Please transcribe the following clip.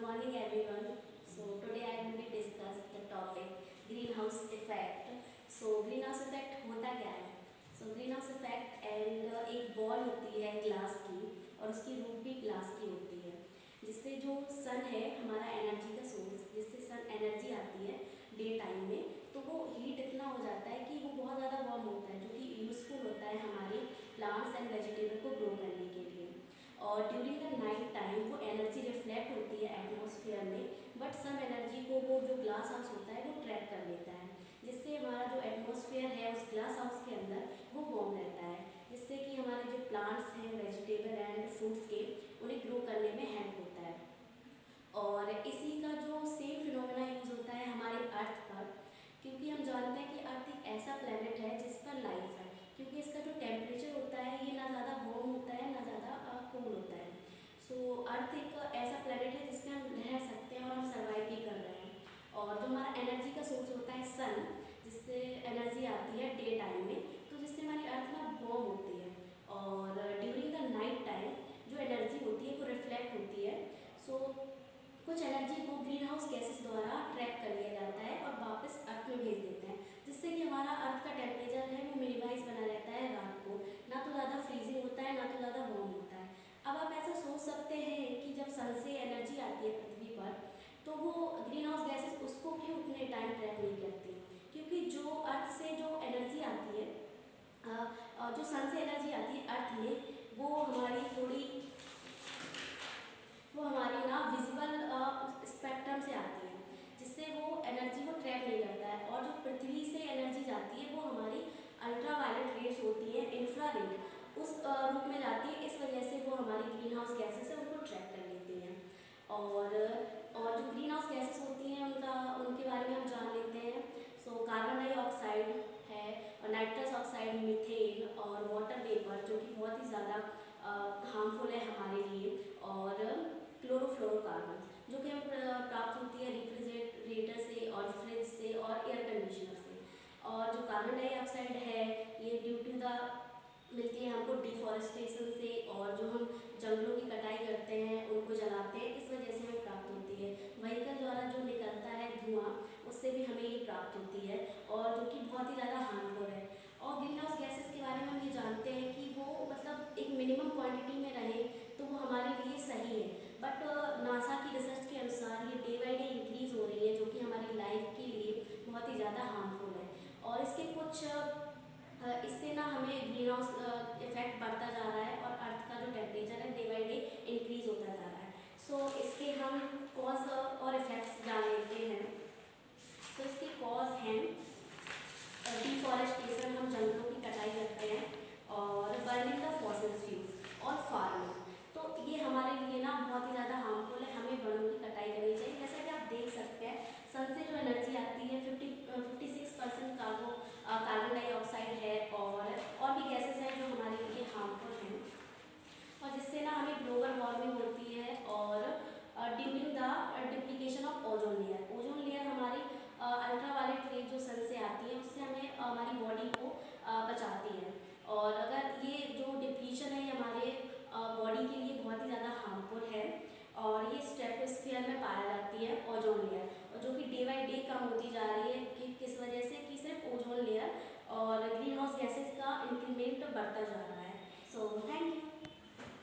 morning everyone. So today I will be discuss the topic greenhouse effect. So greenhouse effect होता क्या है? So greenhouse effect and एक ball होती है glass की और उसकी रूप भी ग्लास की होती है, जिससे जो सन है हमारा एनर्जी का सोर्स, जिससे सन एनर्जी आती है डे टाइम में, तो वो हीट इतना हो जाता है कि वो बहुत ज़्यादा वार्म होता है, जो कि यूज़फुल होता है हमारे प्लांट्स एंड वेजिटेबल को ग्रो करने के लिए। और ड्यूरिंग द नाइट टाइम वो एनर्जी रिफ्लेक्ट होती है एटमॉस्फेयर में, बट सम एनर्जी को वो जो ग्लास हाउस होता है वो ट्रैप कर लेता है, जिससे हमारा जो एटमॉस्फेयर है उस ग्लास हाउस के अंदर वो वार्म रहता है, जिससे कि हमारे जो प्लांट्स हैं वेजिटेबल एंड फ्रूट्स के, उन्हें ग्रो करने में हेल्प होता है। और इसी का जो सेम फिनोमेना यूज़ होता है हमारे अर्थ पर, क्योंकि हम जानते हैं कि अर्थ एक ऐसा प्लेनेट है जिस पर लाइफ है, क्योंकि इसका जो टेम्परेचर होता है ये ना ज़्यादा वार्म होता है ना ज़्यादा कोल्ड होता है। सो अर्थ एक ऐसा प्लेनेट है जिसमें हम रह सकते हैं और हम सर्वाइव भी कर रहे हैं। और जो हमारा एनर्जी का सोर्स होता है सन, जिससे एनर्जी आती है डे टाइम में, तो जिससे हमारी अर्थ ना वार्म होती है। और ड्यूरिंग द नाइट टाइम जो एनर्जी होती है वो रिफ्लेक्ट होती है। सो कुछ एनर्जी को ग्रीन हाउस गैसेस द्वारा ट्रैप कर लिया जाता है और वापस अर्थ में भेज देते हैं, जिससे कि हमारा अर्थ का टेम्परेचर है वो मिनिमाइज बना रहता है रात को, ना तो ज़्यादा फ्रीजिंग होता है ना तो ज़्यादा वार्म होता है। अब आप ऐसा सोच सकते हैं कि जब सन से एनर्जी आती है पृथ्वी पर, तो वो ग्रीन हाउस गैसेस उसको क्यों उतने टाइम ट्रैप नहीं करती, क्योंकि जो अर्थ से जो एनर्जी आती है, जो सन से एनर्जी आती है अर्थ में, वो हमारी ना विजिबल स्पेक्ट्रम से आती है, जिससे वो एनर्जी को ट्रैप नहीं करता है। और जो पृथ्वी से एनर्जी जाती है वो हमारी अल्ट्रावायलेट रेड्स होती है, इंफ्रारेड, उस रूप में जाती है। इस वजह से वो हमारी ग्रीन हाउस गैसेस है उनको ट्रैप कर लेती हैं। और जो ग्रीन हाउस गैसेस होती हैं उनके बारे में हम जान लेते हैं। सो कार्बन डाइऑक्साइड है, और नाइट्रस ऑक्साइड, मीथेन और वाटर वेपर, जो कि बहुत ही ज़्यादा हार्मफुल है हमारे लिए, और क्लोरोफ्लोरोकार्बन, जो कि हमें प्राप्त होती है रेफ्रिजरेटर से और फ्रिज से और एयर कंडीशनर से। और जो कार्बन डाइऑक्साइड है ये ड्यू टू द मिलती है हमको डिफॉरेस्टेशन से, और जो हम जंगलों की कटाई करते हैं उनको जलाते हैं, इस वजह से हमें प्राप्त होती है। व्हीकल द्वारा जो निकलता है धुआं, उससे भी हमें ये प्राप्त होती है, और जो कि बहुत ही ज़्यादा हार्मफुल है। और ग्रीन हाउस गैसेस के बारे में हम ये जानते हैं कि वो मतलब एक मिनिमम क्वांटिटी में रहे तो वो हमारे लिए सही है, बट नासा की रिसर्च के अनुसार ये डे बाई डे इंक्रीज़ हो रही है, जो कि हमारी लाइफ के लिए बहुत ही ज़्यादा हार्मफुल है। और इसके कुछ इससे ना हमें ग्रीन हाउस इफेक्ट बढ़ता जा रहा है, और अर्थ का जो टेम्परेचर है डे बाई डे इंक्रीज होता जा रहा है। सो इसके हम कॉज और इफेक्ट्स जान लेते हैं। तो इसके कॉज हैं डिफॉरेस्टेशन, हम जंगलों की कटाई करते हैं, और बर्निंग द फॉसिल फ्यूल्स और फार्मिंग। तो ये हमारे लिए ना बहुत ही ज़्यादा हार्मफुल है, हमें वनों की कटाई करनी चाहिए। जैसा कि आप देख सकते हैं सन से जो एनर्जी आती है 56% कार्बन डाइऑक्साइड है, और भी गैसेस हैं जो हमारे लिए हार्मफुल हैं, और जिससे ना हमें ग्लोबल वार्मिंग होती है। और during the depletion of ozone layer हमारी अल्ट्रावायलेट रेज जो सन से आती है उससे हमें हमारी बॉडी को बचाती है। और अगर ये जो डिप्लीशन है ये हमारे बॉडी